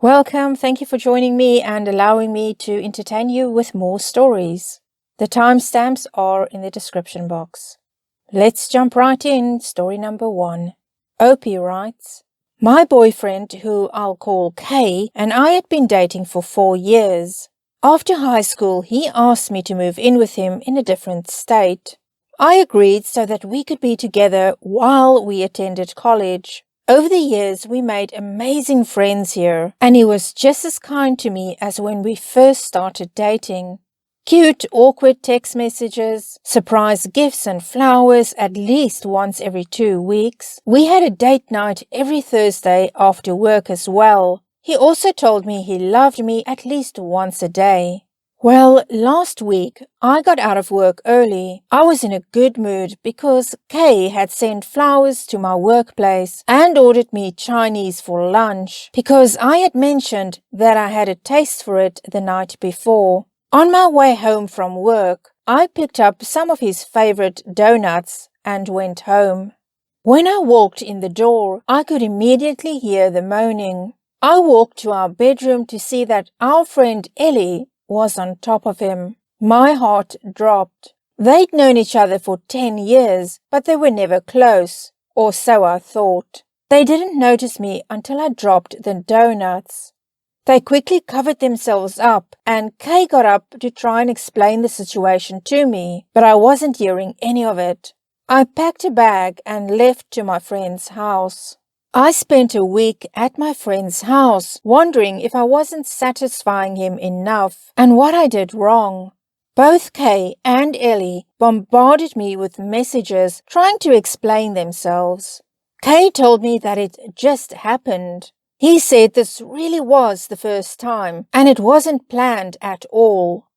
Welcome, thank you for joining me and allowing me to entertain you with more stories. The timestamps are in the description box. Let's jump right in. Story number 1. Opie writes, My boyfriend, who I'll call Kay, and I had been dating for 4 years. After high school, he asked me to move in with him in a different state. I agreed so that we could be together while we attended college. Over the years, we made amazing friends here, and he was just as kind to me as when we first started dating. Cute, awkward text messages, surprise gifts and flowers at least once every 2 weeks. We had a date night every Thursday after work as well. He also told me he loved me at least once a day. Well, last week, I got out of work early. I was in a good mood because Kay had sent flowers to my workplace and ordered me Chinese for lunch because I had mentioned that I had a taste for it the night before. On my way home from work, I picked up some of his favorite donuts and went home. When I walked in the door, I could immediately hear the moaning. I walked to our bedroom to see that our friend Ellie was on top of him. My heart dropped. They'd known each other for 10 years, but they were never close, or so I thought. They didn't notice me until I dropped the donuts. They quickly covered themselves up, and Kay got up to try and explain the situation to me, but I wasn't hearing any of it. I packed a bag and left to my friend's house. I spent a week at my friend's house, wondering if I wasn't satisfying him enough and what I did wrong. Both Kay and Ellie bombarded me with messages trying to explain themselves. Kay told me that it just happened. He said this really was the first time and it wasn't planned at all.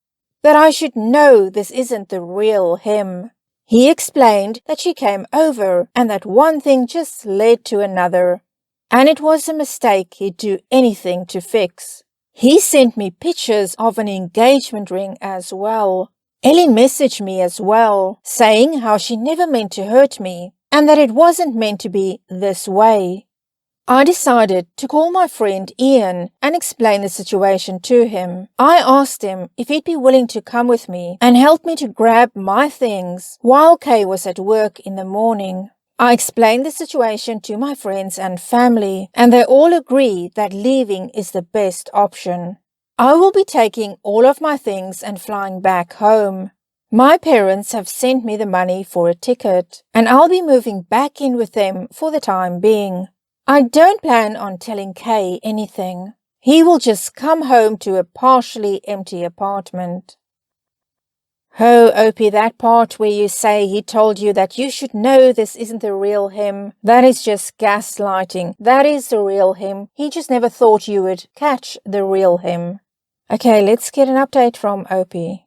That I should know this isn't the real him. He explained that she came over and that one thing just led to another, and it was a mistake he'd do anything to fix. He sent me pictures of an engagement ring as well. Ellie messaged me as well, saying how she never meant to hurt me and that it wasn't meant to be this way. I decided to call my friend Ian and explain the situation to him. I asked him if he'd be willing to come with me and help me to grab my things while Kay was at work in the morning. I explained the situation to my friends and family, and they all agree that leaving is the best option. I will be taking all of my things and flying back home. My parents have sent me the money for a ticket, and I'll be moving back in with them for the time being. I don't plan on telling Kay anything. He will just come home to a partially empty apartment. Oh, Opie, that part where you say he told you that you should know this isn't the real him, that is just gaslighting. That is the real him. He just never thought you would catch the real him. Okay, let's get an update from Opie.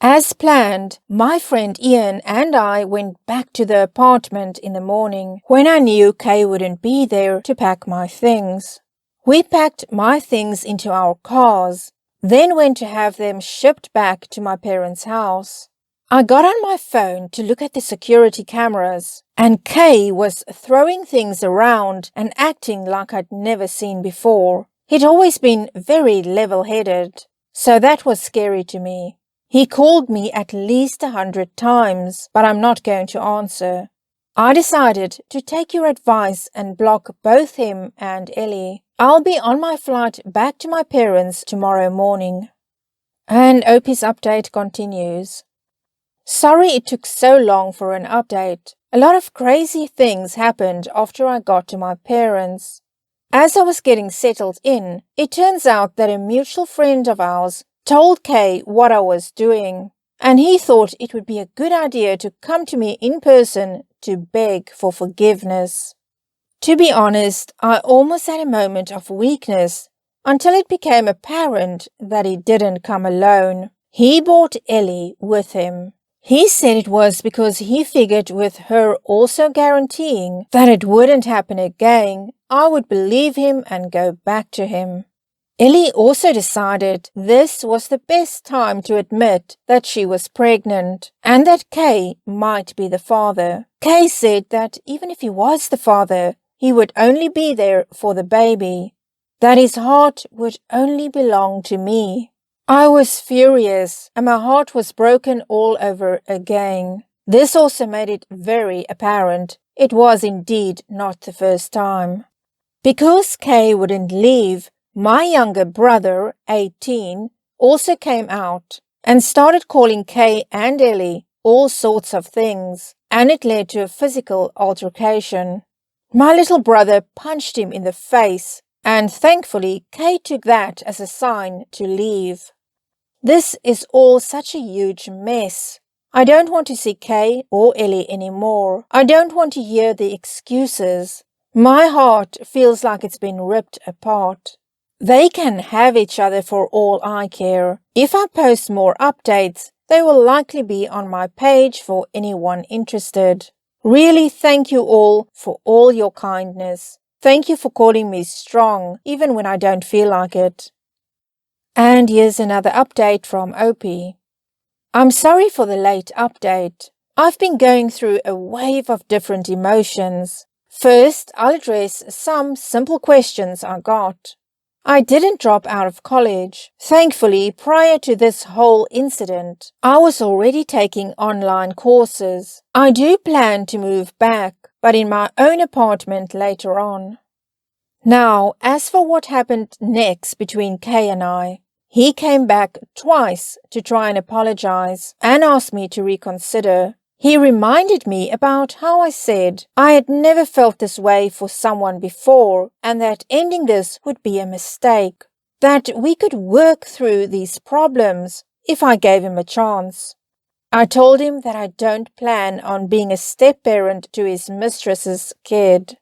As planned, my friend Ian and I went back to the apartment in the morning when I knew Kay wouldn't be there to pack my things. We packed my things into our cars, then went to have them shipped back to my parents' house. I got on my phone to look at the security cameras, and Kay was throwing things around and acting like I'd never seen before. He'd always been very level-headed, so that was scary to me. He called me at least 100 times, but I'm not going to answer. I decided to take your advice and block both him and Ellie. I'll be on my flight back to my parents tomorrow morning. And Opie's update continues. Sorry it took so long for an update. A lot of crazy things happened after I got to my parents. As I was getting settled in, it turns out that a mutual friend of ours told Kay what I was doing, and he thought it would be a good idea to come to me in person to beg for forgiveness. To be honest, I almost had a moment of weakness until it became apparent that he didn't come alone. He brought Ellie with him. He said it was because he figured with her also guaranteeing that it wouldn't happen again, I would believe him and go back to him. Ellie also decided this was the best time to admit that she was pregnant and that Kay might be the father. Kay said that even if he was the father, he would only be there for the baby. that his heart would only belong to me. I was furious, and my heart was broken all over again. This also made it very apparent it was indeed not the first time. Because Kay wouldn't leave, my younger brother, 18, also came out and started calling Kay and Ellie all sorts of things, and it led to a physical altercation. My little brother punched him in the face, and thankfully Kay took that as a sign to leave. This is all such a huge mess. I don't want to see Kay or Ellie anymore. I don't want to hear the excuses. My heart feels like it's been ripped apart. They can have each other for all I care. If I post more updates, they will likely be on my page for anyone interested. Really, thank you all for all your kindness. Thank you for calling me strong, even when I don't feel like it. And here's another update from Opie. I'm sorry for the late update. I've been going through a wave of different emotions. First, I'll address some simple questions I got. I didn't drop out of college. Thankfully, prior to this whole incident, I was already taking online courses. I do plan to move back, but in my own apartment later on. Now, as for what happened next between Kay and I, he came back twice to try and apologize and asked me to reconsider. He reminded me about how I said I had never felt this way for someone before and that ending this would be a mistake, that we could work through these problems if I gave him a chance. I told him that I don't plan on being a step-parent to his mistress's kid.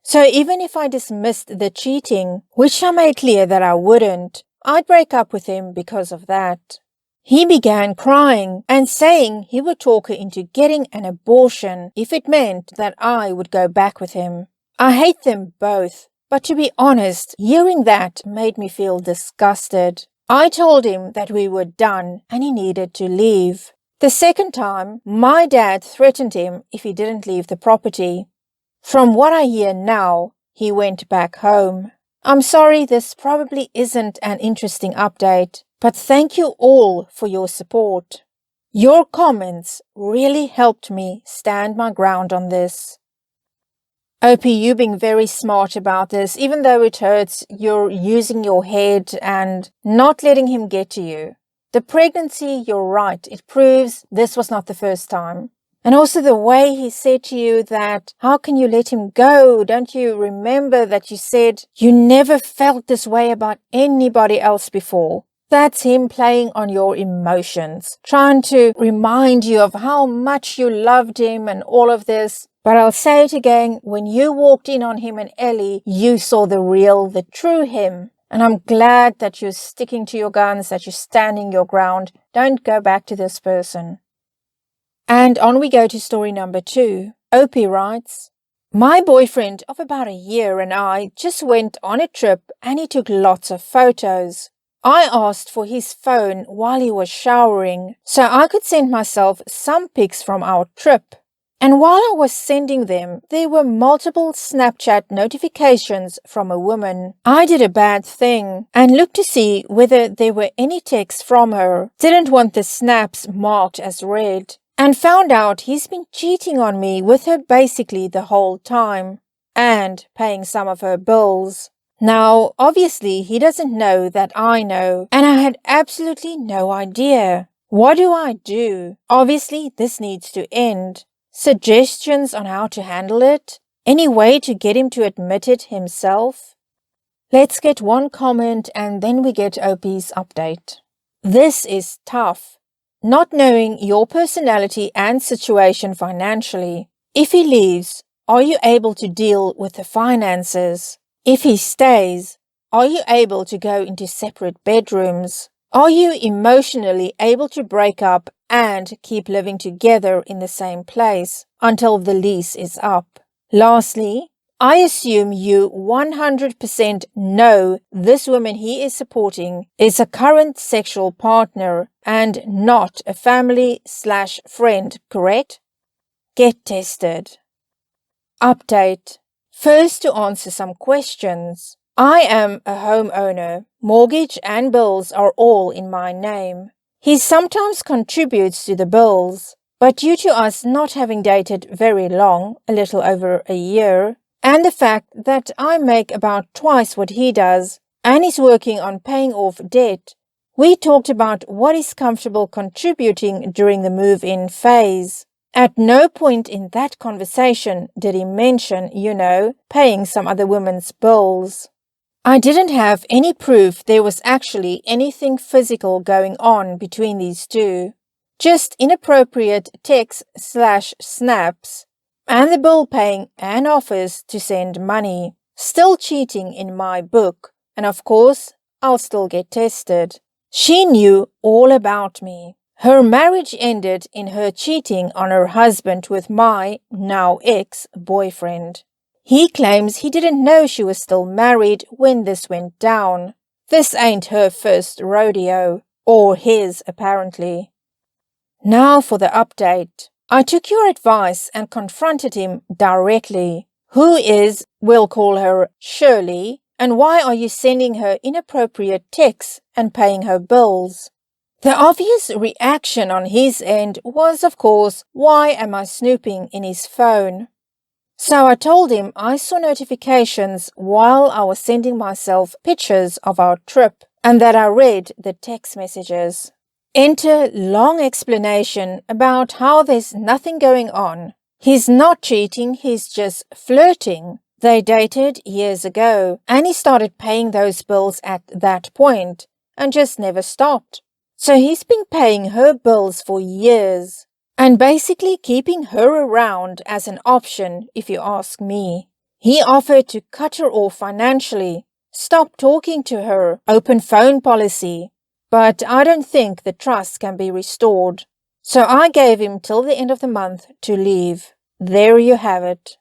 So even if I dismissed the cheating, which I made clear that I wouldn't, I'd break up with him because of that. He began crying and saying he would talk her into getting an abortion if it meant that I would go back with him. I hate them both, but to be honest, hearing that made me feel disgusted. I told him that we were done and he needed to leave. The second time, my dad threatened him if he didn't leave the property. From what I hear now, he went back home. I'm sorry this probably isn't an interesting update, but thank you all for your support. Your comments really helped me stand my ground on this. Opie, you being very smart about this, even though it hurts, you're using your head and not letting him get to you. The pregnancy, you're right, it proves this was not the first time. And also the way he said to you that, how can you let him go? Don't you remember that you said you never felt this way about anybody else before? That's him playing on your emotions, trying to remind you of how much you loved him and all of this. But I'll say it again, when you walked in on him and Ellie, you saw the real, the true him. And I'm glad that you're sticking to your guns, that you're standing your ground. Don't go back to this person. And on we go to story number 2. Opie writes, my boyfriend of about a year and I just went on a trip and he took lots of photos. I asked for his phone while he was showering so I could send myself some pics from our trip. And while I was sending them, there were multiple Snapchat notifications from a woman. I did a bad thing and looked to see whether there were any texts from her. Didn't want the snaps marked as read. And found out he's been cheating on me with her basically the whole time. And paying some of her bills. Now, obviously, he doesn't know that I know. And I had absolutely no idea. What do I do? Obviously, this needs to end. Suggestions on how to handle it? Any way to get him to admit it himself? Let's get one comment and then we get Opie's update. This is tough. Not knowing your personality and situation financially. If he leaves, are you able to deal with the finances? If he stays, are you able to go into separate bedrooms? Are you emotionally able to break up and keep living together in the same place until the lease is up? Lastly, I assume you 100% know this woman he is supporting is a current sexual partner and not a family/friend, correct? Get tested. Update. First, to answer some questions. I am a homeowner. Mortgage and bills are all in my name. He sometimes contributes to the bills, but due to us not having dated very long, a little over a year, and the fact that I make about twice what he does, and he's working on paying off debt, we talked about what he's comfortable contributing during the move-in phase. At no point in that conversation did he mention, paying some other woman's bills. I didn't have any proof there was actually anything physical going on between these two. Just inappropriate texts/snaps, and the bill paying and offers to send money. Still cheating in my book, and of course, I'll still get tested. She knew all about me. Her marriage ended in her cheating on her husband with my, now ex-boyfriend. He claims he didn't know she was still married when this went down. This ain't her first rodeo, or his apparently. Now for the update. I took your advice and confronted him directly. Who is, we'll call her Shirley, and why are you sending her inappropriate texts and paying her bills? The obvious reaction on his end was, of course, why am I snooping in his phone? So I told him I saw notifications while I was sending myself pictures of our trip and that I read the text messages. Enter long explanation about how there's nothing going on. He's not cheating, he's just flirting. They dated years ago and he started paying those bills at that point and just never stopped. So he's been paying her bills for years and basically keeping her around as an option, if you ask me. He offered to cut her off financially, stop talking to her, open phone policy. But I don't think the trust can be restored. So I gave him till the end of the month to leave. There you have it.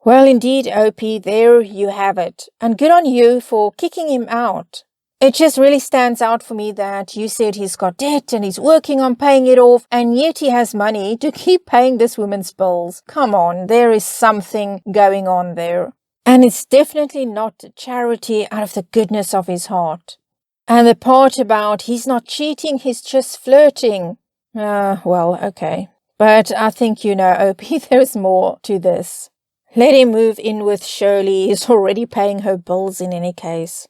Well, indeed, OP, there you have it. And good on you for kicking him out. It just really stands out for me that you said he's got debt and he's working on paying it off, and yet he has money to keep paying this woman's bills. Come on, there is something going on there. And it's definitely not charity out of the goodness of his heart. And the part about he's not cheating, he's just flirting. Well, okay. But I think OP, there's more to this. Let him move in with Shirley. He's already paying her bills in any case.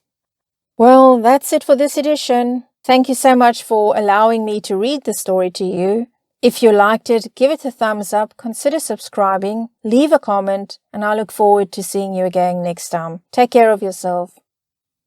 Well, that's it for this edition. Thank you so much for allowing me to read the story to you. If you liked it, give it a thumbs up, consider subscribing, leave a comment, and I look forward to seeing you again next time. Take care of yourself.